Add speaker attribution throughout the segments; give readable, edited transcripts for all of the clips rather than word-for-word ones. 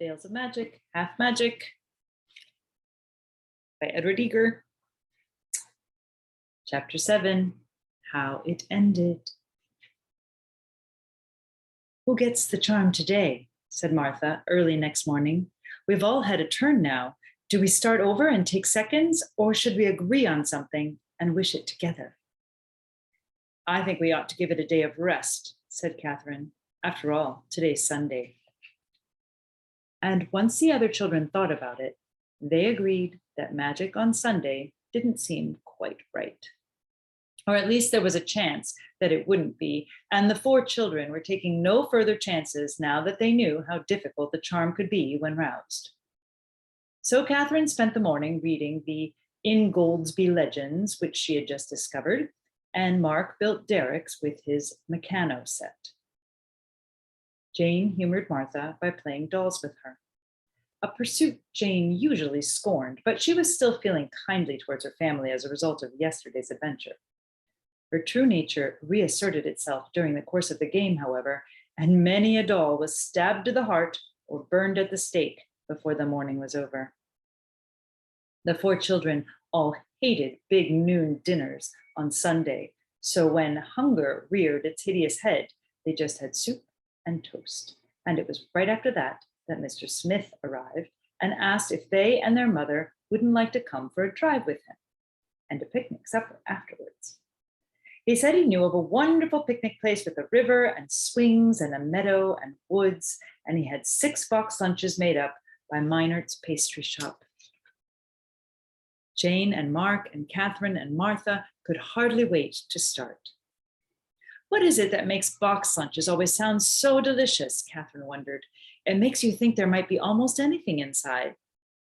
Speaker 1: Tales of Magic, Half Magic by Edward Eager. Chapter 7, How It Ended. "Who gets the charm today?" said Martha early next morning. "We've all had a turn now. Do we start over and take seconds, or should we agree on something and wish it together?" "I think we ought to give it a day of rest," said Catherine. "After all, today's Sunday." And once the other children thought about it, they agreed that magic on Sunday didn't seem quite right. Or at least there was a chance that it wouldn't be, and the 4 children were taking no further chances now that they knew how difficult the charm could be when roused. So Catherine spent the morning reading the Ingoldsby Legends, which she had just discovered, and Mark built derricks with his Meccano set. Jane humored Martha by playing dolls with her, a pursuit Jane usually scorned, but she was still feeling kindly towards her family as a result of yesterday's adventure. Her true nature reasserted itself during the course of the game, however, and many a doll was stabbed to the heart or burned at the stake before the morning was over. The 4 children all hated big noon dinners on Sunday, so when hunger reared its hideous head, they just had soup and toast. And it was right after that Mr. Smith arrived and asked if they and their mother wouldn't like to come for a drive with him and a picnic supper afterwards. He said he knew of a wonderful picnic place with a river and swings and a meadow and woods, and he had 6 box lunches made up by Meinert's pastry shop. Jane and Mark and Catherine and Martha could hardly wait to start. "What is it that makes box lunches always sound so delicious?" Catherine wondered. "It makes you think there might be almost anything inside.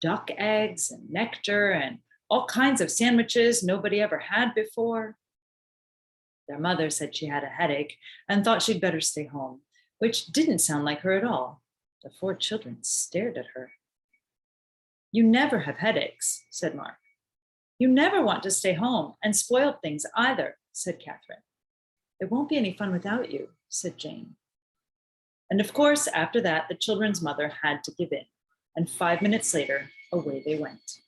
Speaker 1: Duck eggs and nectar and all kinds of sandwiches nobody ever had before." Their mother said she had a headache and thought she'd better stay home, which didn't sound like her at all. The 4 children stared at her. "You never have headaches," said Mark. "You never want to stay home and spoil things either," said Catherine. "It won't be any fun without you," said Jane. And of course, after that, the children's mother had to give in, and 5 minutes later, away they went.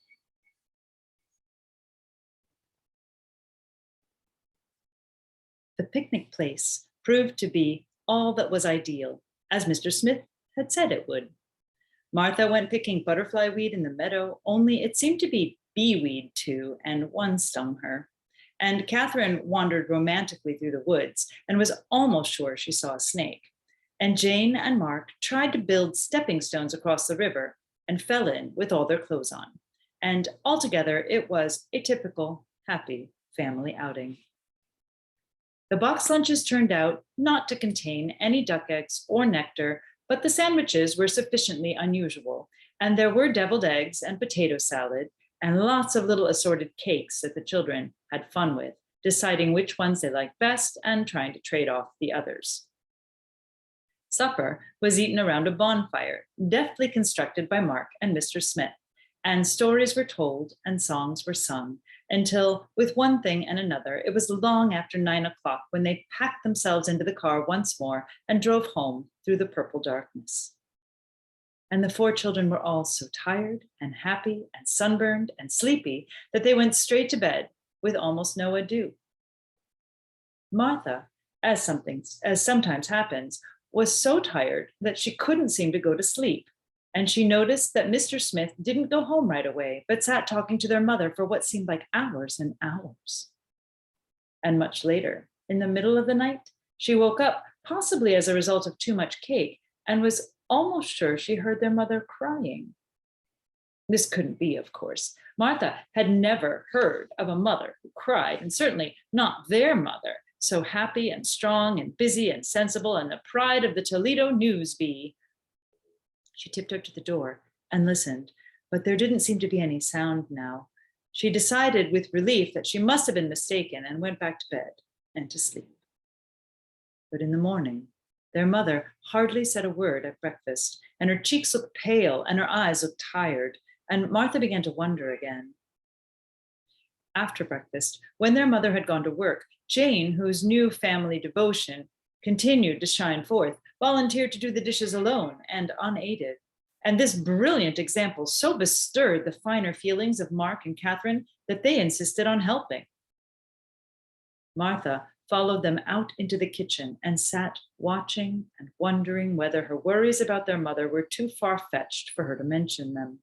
Speaker 1: The picnic place proved to be all that was ideal, as Mr. Smith had said it would. Martha went picking butterfly weed in the meadow, only it seemed to be bee-weed too, and one stung her. And Catherine wandered romantically through the woods and was almost sure she saw a snake. And Jane and Mark tried to build stepping stones across the river and fell in with all their clothes on. And altogether, it was a typical, happy family outing. The box lunches turned out not to contain any duck eggs or nectar, but the sandwiches were sufficiently unusual, and there were deviled eggs and potato salad, and lots of little assorted cakes that the children had fun with, deciding which ones they liked best and trying to trade off the others. Supper was eaten around a bonfire, deftly constructed by Mark and Mr. Smith, and stories were told and songs were sung until, with one thing and another, it was long after 9 o'clock when they packed themselves into the car once more and drove home through the purple darkness. And the 4 children were all so tired and happy and sunburned and sleepy that they went straight to bed with almost no ado. Martha, as sometimes happens, was so tired that she couldn't seem to go to sleep, and she noticed that Mr. Smith didn't go home right away, but sat talking to their mother for what seemed like hours and hours. And much later, in the middle of the night, she woke up, possibly as a result of too much cake, and was almost sure she heard their mother crying. This couldn't be, of course. Martha had never heard of a mother who cried, and certainly not their mother, so happy and strong and busy and sensible and the pride of the Toledo News Bee. She tiptoed to the door and listened, but there didn't seem to be any sound now. She decided with relief that she must have been mistaken and went back to bed and to sleep. But in the morning, their mother hardly said a word at breakfast, and her cheeks looked pale and her eyes looked tired, and Martha began to wonder again. After breakfast, when their mother had gone to work, Jane, whose new family devotion continued to shine forth, volunteered to do the dishes alone and unaided. And this brilliant example so bestirred the finer feelings of Mark and Catherine that they insisted on helping. Martha followed them out into the kitchen and sat watching and wondering whether her worries about their mother were too far-fetched for her to mention them.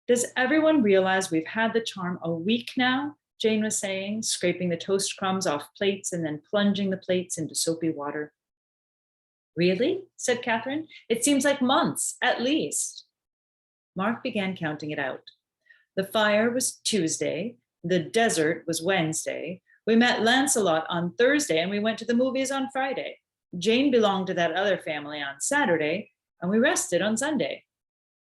Speaker 1: Does everyone realize we've had the charm a week now? Jane was saying, scraping the toast crumbs off plates and then plunging the plates into soapy water. Really? Said Catherine. It seems like months, at least. Mark began counting it out. The fire was Tuesday. The desert was Wednesday. We met Lancelot on Thursday and we went to the movies on Friday. Jane belonged to that other family on Saturday and we rested on Sunday.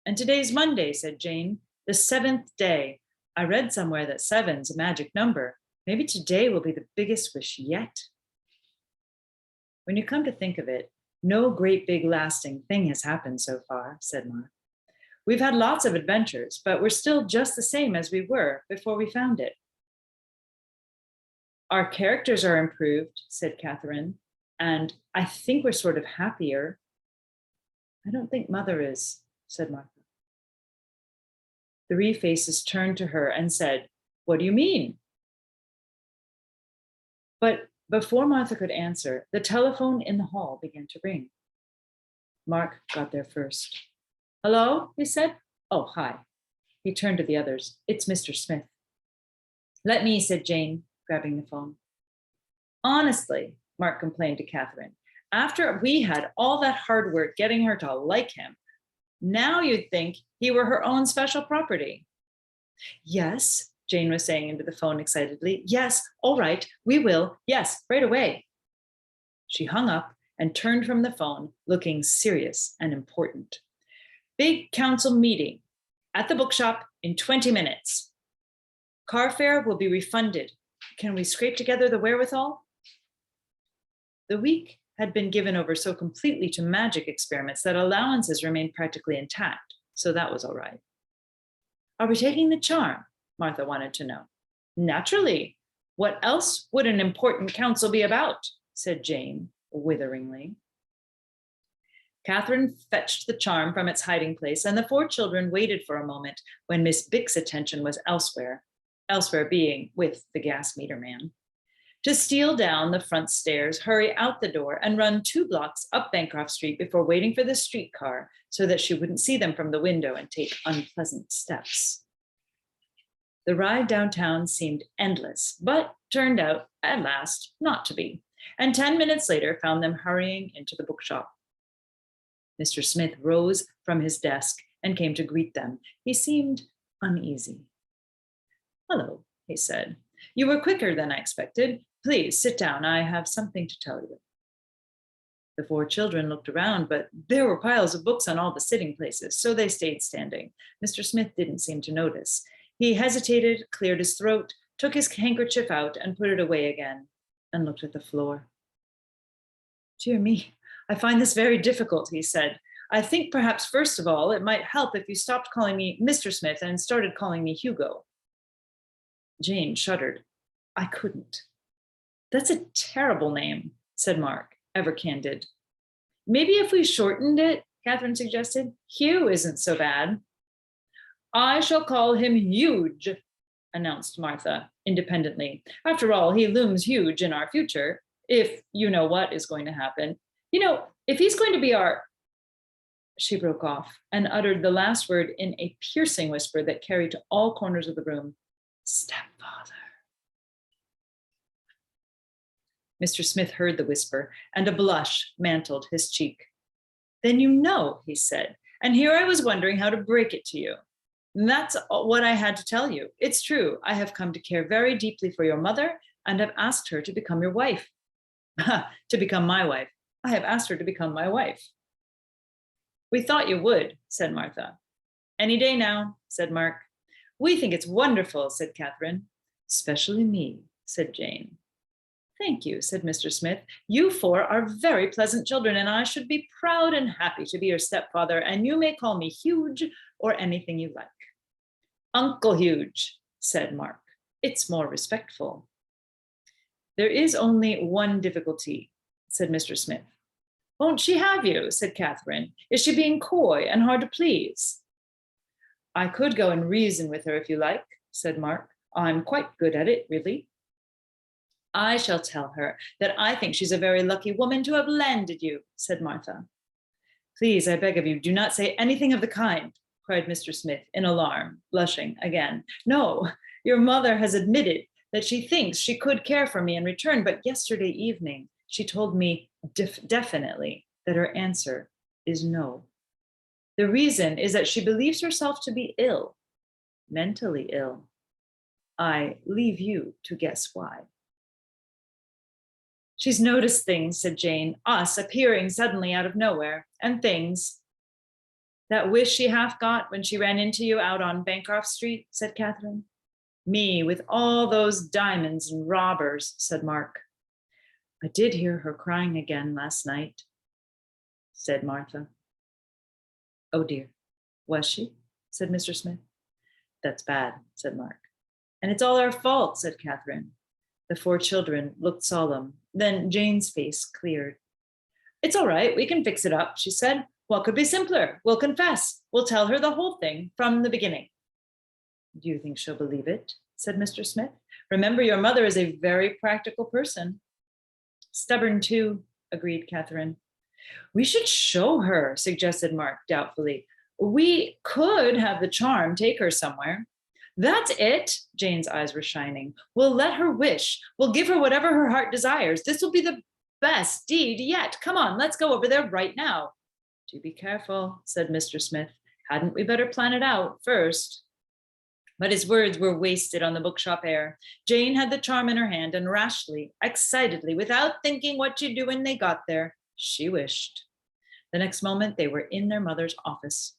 Speaker 1: And today's Monday, said Jane, the 7th day. I read somewhere that 7's a magic number. Maybe today will be the biggest wish yet. When you come to think of it, no great big lasting thing has happened so far, said Mark. We've had lots of adventures, but we're still just the same as we were before we found it. Our characters are improved, said Catherine, and I think we're sort of happier. I don't think Mother is, said Martha. 3 faces turned to her and said, what do you mean? But before Martha could answer, the telephone in the hall began to ring. Mark got there first. Hello, he said. Oh, hi. He turned to the others. It's Mr. Smith. Let me, said Jane, grabbing the phone. Honestly, Mark complained to Catherine, after we had all that hard work getting her to like him, now you'd think he were her own special property. Yes, Jane was saying into the phone excitedly. Yes, all right, we will. Yes, right away. She hung up and turned from the phone, looking serious and important. Big council meeting at the bookshop in 20 minutes. Car fare will be refunded. Can we scrape together the wherewithal? The week had been given over so completely to magic experiments that allowances remained practically intact, so that was all right. Are we taking the charm? Martha wanted to know. Naturally. What else would an important council be about? Said Jane, witheringly. Catherine fetched the charm from its hiding place, and the 4 children waited for a moment when Miss Bick's attention was elsewhere being with the gas meter man. To steal down the front stairs, hurry out the door, and run 2 blocks up Bancroft Street before waiting for the streetcar so that she wouldn't see them from the window and take unpleasant steps. The ride downtown seemed endless, but turned out, at last, not to be, and 10 minutes later found them hurrying into the bookshop. Mr. Smith rose from his desk and came to greet them. He seemed uneasy. Hello, he said. You were quicker than I expected. Please sit down. I have something to tell you. The 4 children looked around, but there were piles of books on all the sitting places, so they stayed standing. Mr. Smith didn't seem to notice. He hesitated, cleared his throat, took his handkerchief out and put it away again, and looked at the floor. Dear me, I find this very difficult, he said. I think perhaps first of all, it might help if you stopped calling me Mr. Smith and started calling me Hugo. Jane shuddered. I couldn't. That's a terrible name, said Mark, ever candid. Maybe if we shortened it, Catherine suggested. Hugh isn't so bad. I shall call him Huge, announced Martha independently. After all, he looms huge in our future, if you know what is going to happen. You know, if he's going to be our... She broke off and uttered the last word in a piercing whisper that carried to all corners of the room. Stepfather. Mr. Smith heard the whisper, and a blush mantled his cheek. Then you know, he said, and here I was wondering how to break it to you. That's what I had to tell you. It's true. I have come to care very deeply for your mother and have asked her to become your wife. To become my wife. I have asked her to become my wife. We thought you would, said Martha. Any day now, said Mark. We think it's wonderful, said Catherine. Especially me, said Jane. Thank you, said Mr. Smith. You 4 are very pleasant children, and I should be proud and happy to be your stepfather, and you may call me Huge or anything you like. Uncle Huge, said Mark. It's more respectful. There is only one difficulty, said Mr. Smith. Won't she have you? Said Catherine. Is she being coy and hard to please? I could go and reason with her if you like, said Mark. I'm quite good at it, really. I shall tell her that I think she's a very lucky woman to have landed you, said Martha. Please, I beg of you, do not say anything of the kind, cried Mr. Smith in alarm, blushing again. No, your mother has admitted that she thinks she could care for me in return, but yesterday evening she told me definitely that her answer is no. The reason is that she believes herself to be ill, mentally ill. I leave you to guess why. She's noticed things, said Jane, us appearing suddenly out of nowhere, and things. That wish she half got when she ran into you out on Bancroft Street, said Catherine. Me with all those diamonds and robbers, said Mark. I did hear her crying again last night, said Martha. Oh dear, was she? Said Mr. Smith. That's bad, said Mark. And it's all our fault, said Catherine. The four children looked solemn. Then Jane's face cleared. It's all right, we can fix it up, she said. What could be simpler? We'll confess. We'll tell her the whole thing from the beginning. Do you think she'll believe it? Said Mr. Smith. Remember, your mother is a very practical person. Stubborn too, agreed Catherine. We should show her, suggested Mark doubtfully. We could have the charm take her somewhere. That's it. Jane's eyes were shining. We'll let her wish. We'll give her whatever her heart desires. This will be the best deed yet. Come on, let's go over there right now. Do be careful, said Mr. Smith. Hadn't we better plan it out first? But his words were wasted on the bookshop air. Jane had the charm in her hand, and rashly, excitedly, without thinking what she'd do when they got there, she wished. The next moment they were in their mother's office.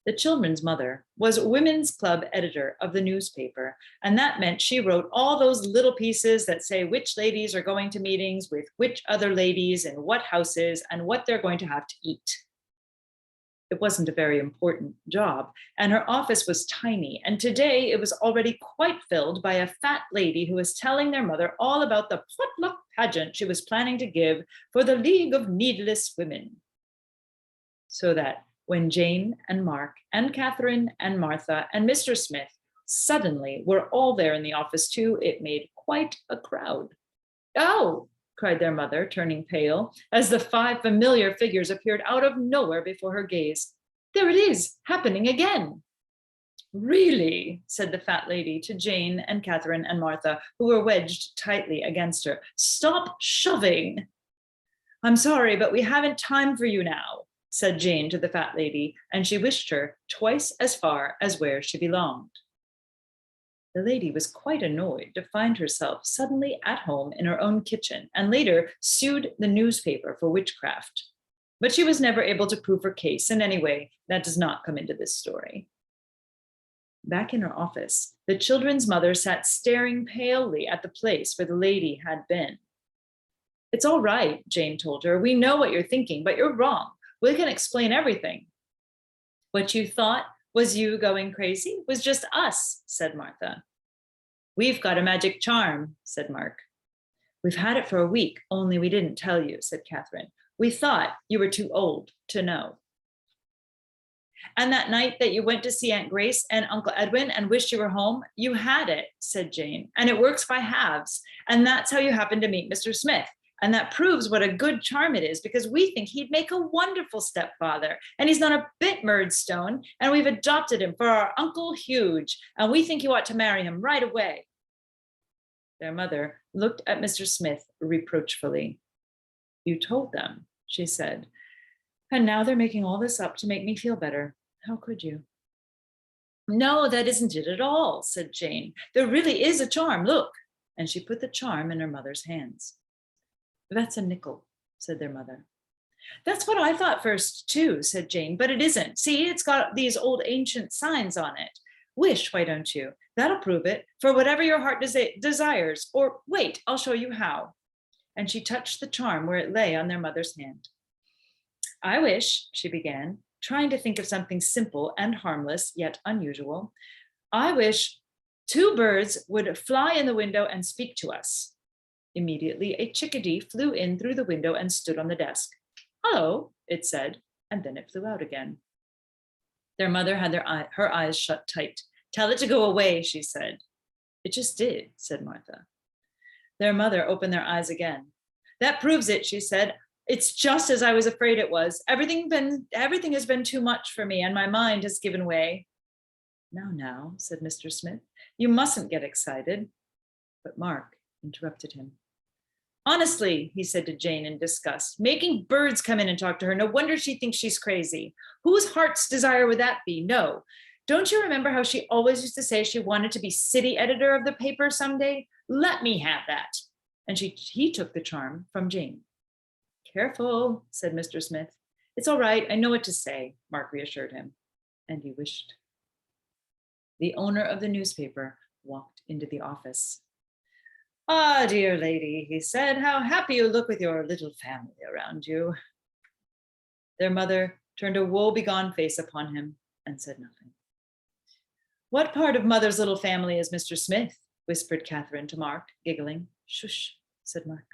Speaker 1: The children's mother was women's club editor of the newspaper, and that meant she wrote all those little pieces that say which ladies are going to meetings with which other ladies in what houses and what they're going to have to eat. It wasn't a very important job, and her office was tiny, and today it was already quite filled by a fat lady who was telling their mother all about the potluck pageant she was planning to give for the League of Needless Women. So that when Jane and Mark and Catherine and Martha and Mr. Smith suddenly were all there in the office too, it made quite a crowd. Oh, cried their mother, turning pale, as the five familiar figures appeared out of nowhere before her gaze. There it is, happening again. Really, said the fat lady to Jane and Catherine and Martha, who were wedged tightly against her. Stop shoving. I'm sorry, but we haven't time for you now, said Jane to the fat lady, and she wished her twice as far as where she belonged. The lady was quite annoyed to find herself suddenly at home in her own kitchen, and later sued the newspaper for witchcraft. But she was never able to prove her case, and anyway, that does not come into this story. Back in her office, the children's mother sat staring palely at the place where the lady had been. It's all right, Jane told her. We know what you're thinking, but you're wrong. We can explain everything. What you thought was you going crazy was just us, said Martha. We've got a magic charm, said Mark. We've had it for a week, only we didn't tell you, said Catherine. We thought you were too old to know. And that night that you went to see Aunt Grace and Uncle Edwin and wished you were home, you had it, said Jane, and it works by halves. And that's how you happened to meet Mr. Smith. And that proves what a good charm it is, because we think he'd make a wonderful stepfather. And he's not a bit Murdstone, and we've adopted him for our Uncle Huge, and we think you ought to marry him right away. Their mother looked at Mr. Smith reproachfully. You told them, she said, and now they're making all this up to make me feel better. How could you? No, that isn't it at all, said Jane. There really is a charm, look. And she put the charm in her mother's hands. That's a nickel, said their mother. That's what I thought first too, said Jane, but it isn't. See, it's got these old ancient signs on it. Wish, why don't you? That'll prove it, for whatever your heart desires. Or wait, I'll show you how. And she touched the charm where it lay on their mother's hand. I wish, she began, trying to think of something simple and harmless, yet unusual. I wish 2 birds would fly in the window and speak to us. Immediately, a chickadee flew in through the window and stood on the desk. "Hello," it said, and then it flew out again. Their mother had her eyes shut tight. "Tell it to go away," she said. "It just did," said Martha. Their mother opened their eyes again. "That proves it," she said. "It's just as I was afraid it was. Everything has been too much for me, and my mind has given way." Now, said Mr. Smith, "you mustn't get excited." But Mark interrupted him. "Honestly," he said to Jane in disgust, "making birds come in and talk to her. No wonder she thinks she's crazy. Whose heart's desire would that be? No. Don't you remember how she always used to say she wanted to be city editor of the paper someday? Let me have that." And he took the charm from Jane. "Careful," said Mr. Smith. "It's all right. I know what to say," Mark reassured him. And he wished. The owner of the newspaper walked into the office. "Ah, dear lady," he said, "how happy you look with your little family around you." Their mother turned a woe-begone face upon him and said nothing. "What part of mother's little family is Mr. Smith?" whispered Catherine to Mark, giggling. "Shush," said Mark.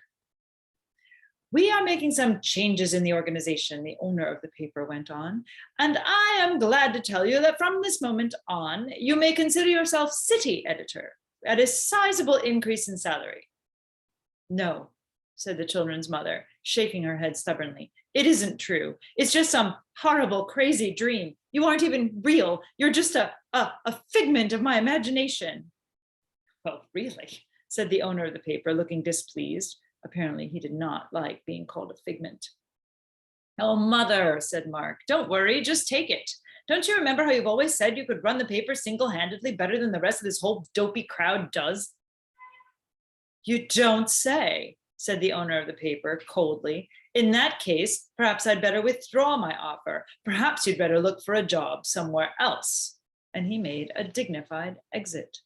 Speaker 1: "We are making some changes in the organization," the owner of the paper went on, "and I am glad to tell you that from this moment on, you may consider yourself city editor at a sizable increase in salary." "No," said the children's mother, shaking her head stubbornly. "It isn't true. It's just some horrible, crazy dream. You aren't even real. You're just a figment of my imagination." "Well, really," said the owner of the paper, looking displeased. Apparently, he did not like being called a figment. "Oh, mother," said Mark, "don't worry, just take it. Don't you remember how you've always said you could run the paper single-handedly better than the rest of this whole dopey crowd does?" "You don't say," said the owner of the paper coldly. "In that case, perhaps I'd better withdraw my offer. Perhaps you'd better look for a job somewhere else." And he made a dignified exit.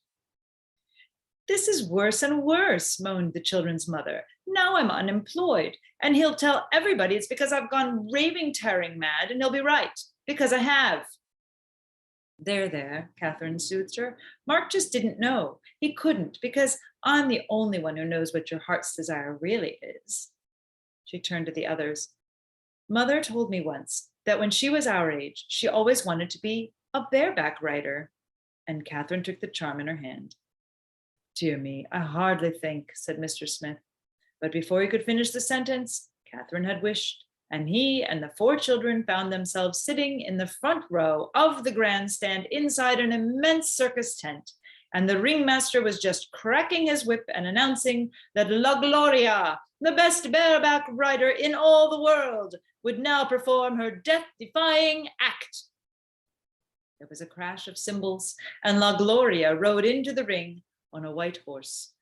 Speaker 1: "This is worse and worse," moaned the children's mother. "Now I'm unemployed, and he'll tell everybody it's because I've gone raving, tearing mad, and he'll be right, because I have." There, Catherine soothed her. "Mark just didn't know. He couldn't, because I'm the only one who knows what your heart's desire really is." She turned to the others. "Mother told me once that when she was our age, she always wanted to be a bareback writer." And Catherine took the charm in her hand. "Dear me, I hardly think," said Mr. Smith. But before he could finish the sentence, Catherine had wished, and he and the 4 children found themselves sitting in the front row of the grandstand inside an immense circus tent, and the ringmaster was just cracking his whip and announcing that La Gloria, the best bareback rider in all the world, would now perform her death-defying act. There was a crash of cymbals, and La Gloria rode into the ring on a white horse.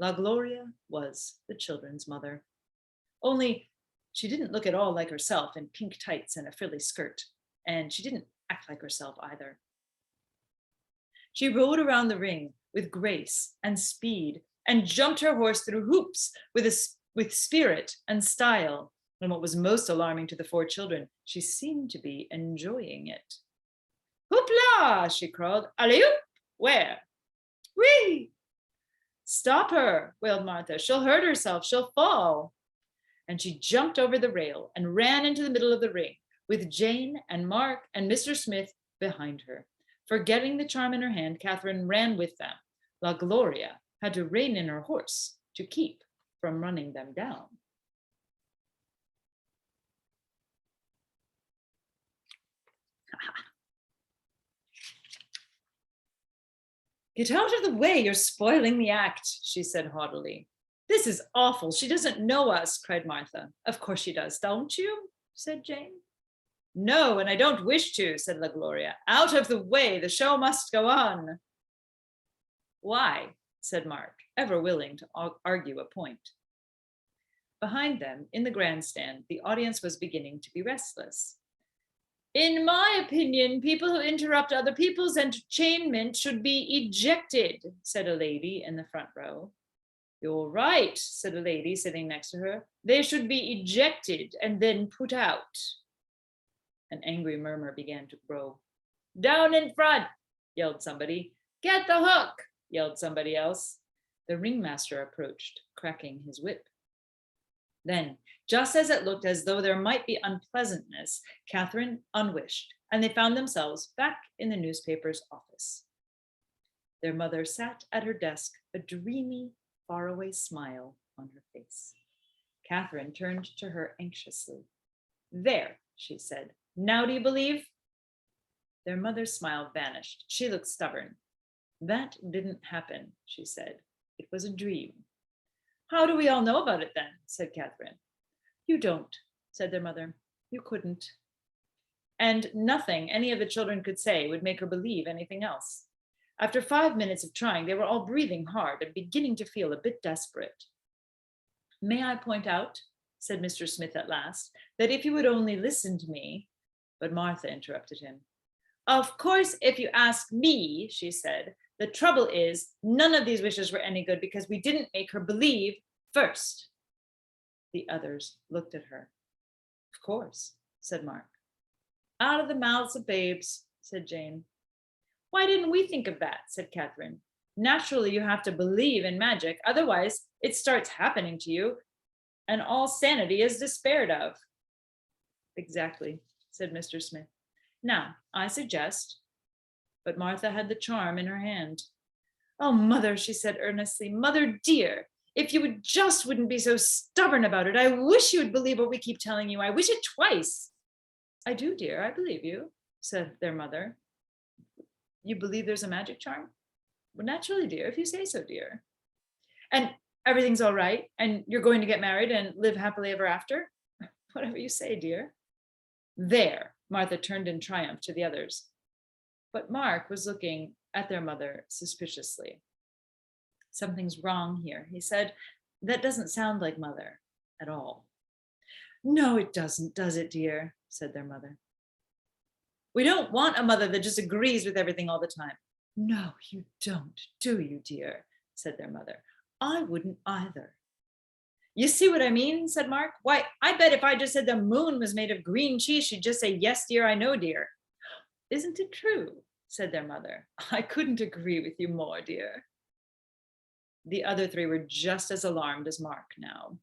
Speaker 1: La Gloria was the children's mother. Only she didn't look at all like herself in pink tights and a frilly skirt, and she didn't act like herself either. She rode around the ring with grace and speed and jumped her horse through hoops with spirit and style. And what was most alarming to the 4 children, she seemed to be enjoying it. "Hoopla!" she called. "Alley-oop! Where?" "Whee!" "Stop her," wailed Martha. "She'll hurt herself. She'll fall." And she jumped over the rail and ran into the middle of the ring with Jane and Mark and Mr. Smith behind her. Forgetting the charm in her hand, Catherine ran with them. La Gloria had to rein in her horse to keep from running them down. "Get out of the way, you're spoiling the act," she said haughtily. "This is awful. She doesn't know us," cried Martha. "Of course she does, don't you?" said Jane. "No, and I don't wish to," said La Gloria. "Out of the way, the show must go on." "Why?" said Mark, ever willing to argue a point. Behind them, in the grandstand, the audience was beginning to be restless. "In my opinion, people who interrupt other people's entertainment should be ejected," said a lady in the front row. "You're right," said a lady sitting next to her. "They should be ejected and then put out." An angry murmur began to grow. "Down in front," yelled somebody. "Get the hook," yelled somebody else. The ringmaster approached, cracking his whip. Then, just as it looked as though there might be unpleasantness, Catherine unwished, and they found themselves back in the newspaper's office. Their mother sat at her desk, a dreamy, faraway smile on her face. Catherine turned to her anxiously. "There," she said. "Now do you believe?" Their mother's smile vanished. She looked stubborn. "That didn't happen," she said. "It was a dream." "How do we all know about it then?" said Catherine. "You don't," said their mother. "You couldn't." And nothing any of the children could say would make her believe anything else. After 5 minutes of trying, they were all breathing hard and beginning to feel a bit desperate. "May I point out," said Mr. Smith at last, "that if you would only listen to me—" But Martha interrupted him. "Of course, if you ask me," she said, "the trouble is none of these wishes were any good because we didn't make her believe first." The others looked at her. "Of course," said Mark. "Out of the mouths of babes," said Jane. "Why didn't we think of that?" said Catherine. "Naturally, you have to believe in magic. Otherwise, it starts happening to you, and all sanity is despaired of." "Exactly," said Mr. Smith. "Now, I suggest—" But Martha had the charm in her hand. "Oh, Mother," she said earnestly, "Mother dear, if you wouldn't be so stubborn about it. I wish you would believe what we keep telling you. I wish it twice." "I do, dear, I believe you," said their mother. "You believe there's a magic charm?" "Well, naturally, dear, if you say so, dear." "And everything's all right, and you're going to get married and live happily ever after?" "Whatever you say, dear." "There," Martha turned in triumph to the others. But Mark was looking at their mother suspiciously. "Something's wrong here," he said. "That doesn't sound like Mother at all." "No, it doesn't, does it, dear?" said their mother. "We don't want a mother that just agrees with everything all the time." "No, you don't, do you, dear?" said their mother. "I wouldn't either." "You see what I mean?" said Mark. "Why, I bet if I just said the moon was made of green cheese, she'd just say, 'Yes, dear, I know, dear.'" "Isn't it true?" said their mother. "I couldn't agree with you more, dear." The other three were just as alarmed as Mark now.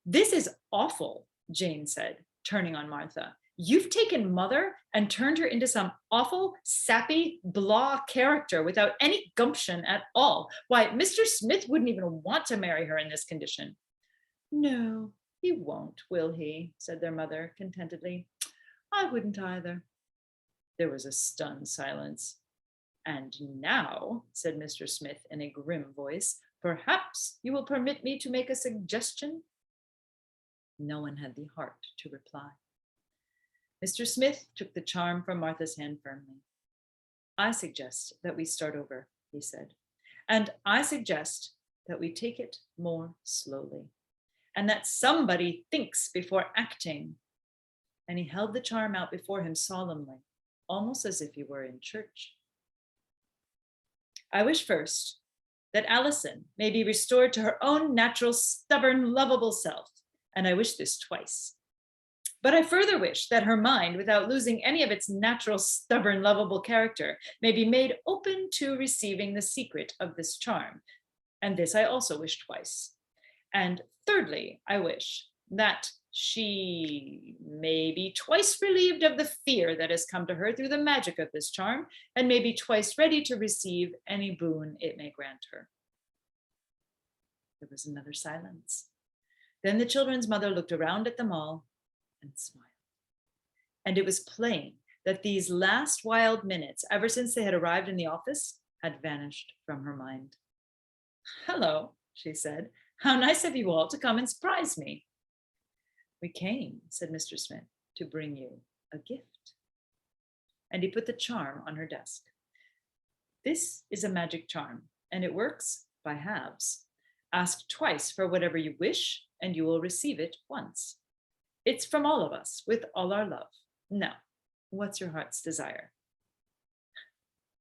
Speaker 1: "This is awful," Jane said, turning on Martha. "You've taken Mother and turned her into some awful, sappy, blah character without any gumption at all. Why, Mr. Smith wouldn't even want to marry her in this condition." "No, he won't, will he?" said their mother contentedly. "I wouldn't either." There was a stunned silence. "And now," said Mr. Smith in a grim voice, "perhaps you will permit me to make a suggestion?" No one had the heart to reply. Mr. Smith took the charm from Martha's hand firmly. "I suggest that we start over," he said. "And I suggest that we take it more slowly, and that somebody thinks before acting." And he held the charm out before him solemnly, almost as if he were in church. "I wish first that Allison may be restored to her own natural, stubborn, lovable self, and I wish this twice. But I further wish that her mind, without losing any of its natural, stubborn, lovable character, may be made open to receiving the secret of this charm, and this I also wish twice. And thirdly, I wish that she may be twice relieved of the fear that has come to her through the magic of this charm, and may be twice ready to receive any boon it may grant her." There was another silence. Then the children's mother looked around at them all and smiled. And it was plain that these last wild minutes, ever since they had arrived in the office, had vanished from her mind. "Hello," she said. "How nice of you all to come and surprise me." "We came," said Mr. Smith, "to bring you a gift." And he put the charm on her desk. "This is a magic charm, and it works by halves. Ask twice for whatever you wish, and you will receive it once. It's from all of us, with all our love. Now, what's your heart's desire?"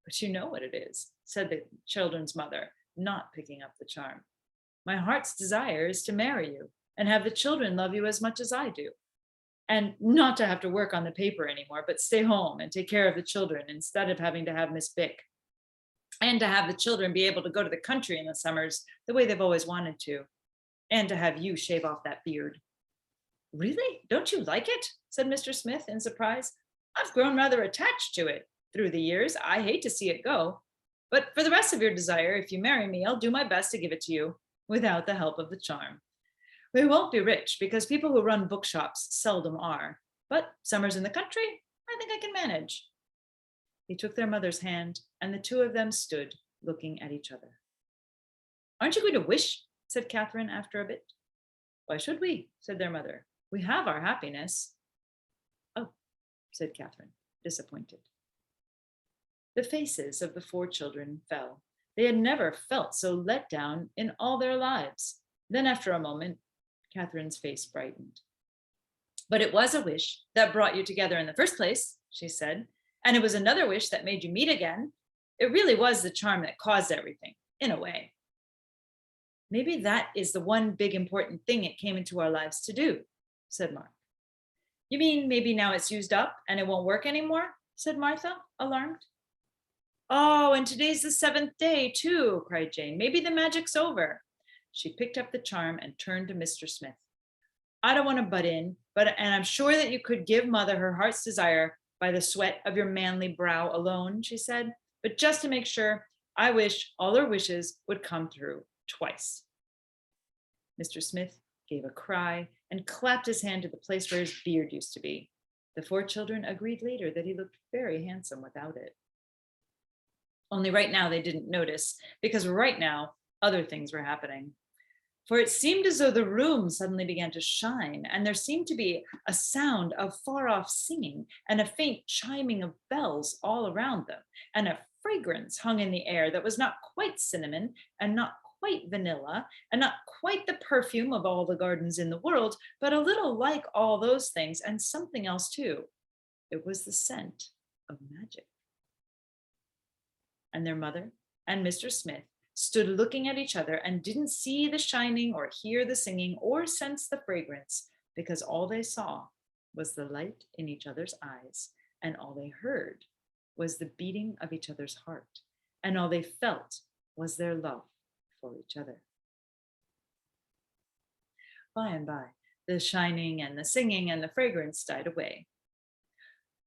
Speaker 1: "But you know what it is," said the children's mother, not picking up the charm. "My heart's desire is to marry you and have the children love you as much as I do, and not to have to work on the paper anymore, but stay home and take care of the children instead of having to have Miss Bick, and to have the children be able to go to the country in the summers the way they've always wanted to. and to have you shave off that beard." "Really? Don't you like it?" said Mr. Smith in surprise. "I've grown rather attached to it through the years. I hate to see it go. But for the rest of your desire, if you marry me, I'll do my best to give it to you without the help of the charm. We won't be rich because people who run bookshops seldom are. But summers in the country, I think I can manage." He took their mother's hand, and the two of them stood looking at each other. "Aren't you going to wish?" said Catherine after a bit. "Why should we?" said their mother. "We have our happiness." "Oh," said Catherine, disappointed. The faces of the four children fell. They had never felt so let down in all their lives. Then, after a moment, Catherine's face brightened. "But it was a wish that brought you together in the first place," she said, "and it was another wish that made you meet again. It really was the charm that caused everything, in a way." "Maybe that is the one big important thing it came into our lives to do," said Mark. "You mean maybe now it's used up and it won't work anymore?" said Martha, alarmed. "Oh, and today's the 7th day, too," cried Jane. "Maybe the magic's over." She picked up the charm and turned to Mr. Smith. "I don't want to butt in, and I'm sure that you could give mother her heart's desire by the sweat of your manly brow alone," she said. "But just to make sure, I wish all her wishes would come through twice." Mr. Smith gave a cry and clapped his hand to the place where his beard used to be. The four children agreed later that he looked very handsome without it. Only right now they didn't notice, because right now other things were happening. For it seemed as though the room suddenly began to shine, and there seemed to be a sound of far-off singing and a faint chiming of bells all around them, and a fragrance hung in the air that was not quite cinnamon and not quite vanilla and not quite the perfume of all the gardens in the world, but a little like all those things and something else too. It was the scent of magic. And their mother and Mr. Smith stood looking at each other and didn't see the shining or hear the singing or sense the fragrance, because all they saw was the light in each other's eyes, and all they heard was the beating of each other's heart, and all they felt was their love for each other. By and by, the shining and the singing and the fragrance died away.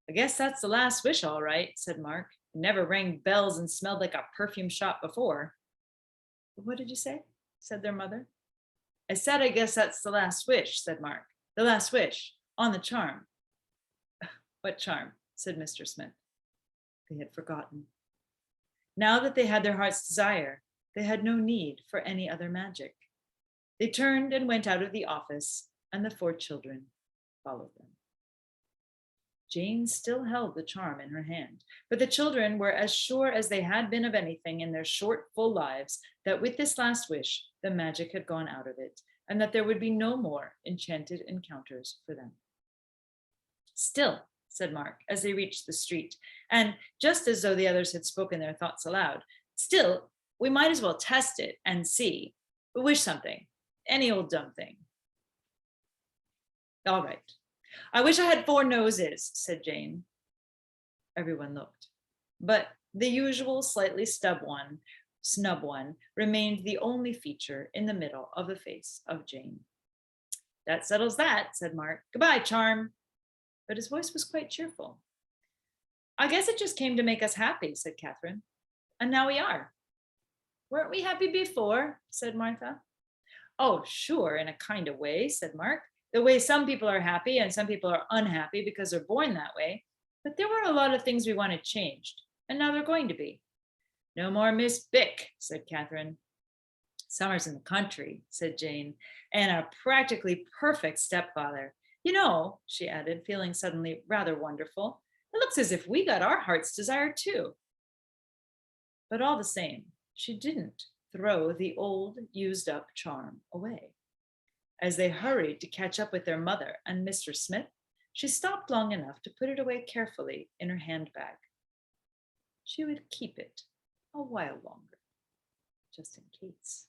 Speaker 1: "I guess that's the last wish, all right," said Mark. "It never rang bells and smelled like a perfume shop before." "What did you say?" said their mother. "I said, I guess that's the last wish," said Mark. "The last wish on the charm." "What charm?" said Mr. Smith. They had forgotten. Now that they had their heart's desire, they had no need for any other magic. They turned and went out of the office, and the four children followed them. Jane still held the charm in her hand, but the children were as sure as they had been of anything in their short, full lives that with this last wish, the magic had gone out of it, and that there would be no more enchanted encounters for them. "Still," said Mark, as they reached the street, and just as though the others had spoken their thoughts aloud, "still, we might as well test it and see. Wish something, any old dumb thing." "All right. I wish I had 4 noses," said Jane. Everyone looked, but the usual slightly snub one remained the only feature in the middle of the face of Jane. "That settles that," said Mark. "Goodbye, charm." But his voice was quite cheerful. "I guess it just came to make us happy," said Catherine. "And now we are." "Weren't we happy before?" said Martha. "Oh, sure, in a kind of way," said Mark. "The way some people are happy and some people are unhappy because they're born that way. But there were a lot of things we wanted changed, and now they're going to be." "No more Miss Bick," said Catherine. "Summers in the country," said Jane, "and a practically perfect stepfather. You know," she added, feeling suddenly rather wonderful, "it looks as if we got our heart's desire too." But all the same, she didn't throw the old used-up charm away. As they hurried to catch up with their mother and Mr. Smith, she stopped long enough to put it away carefully in her handbag. She would keep it a while longer, just in case.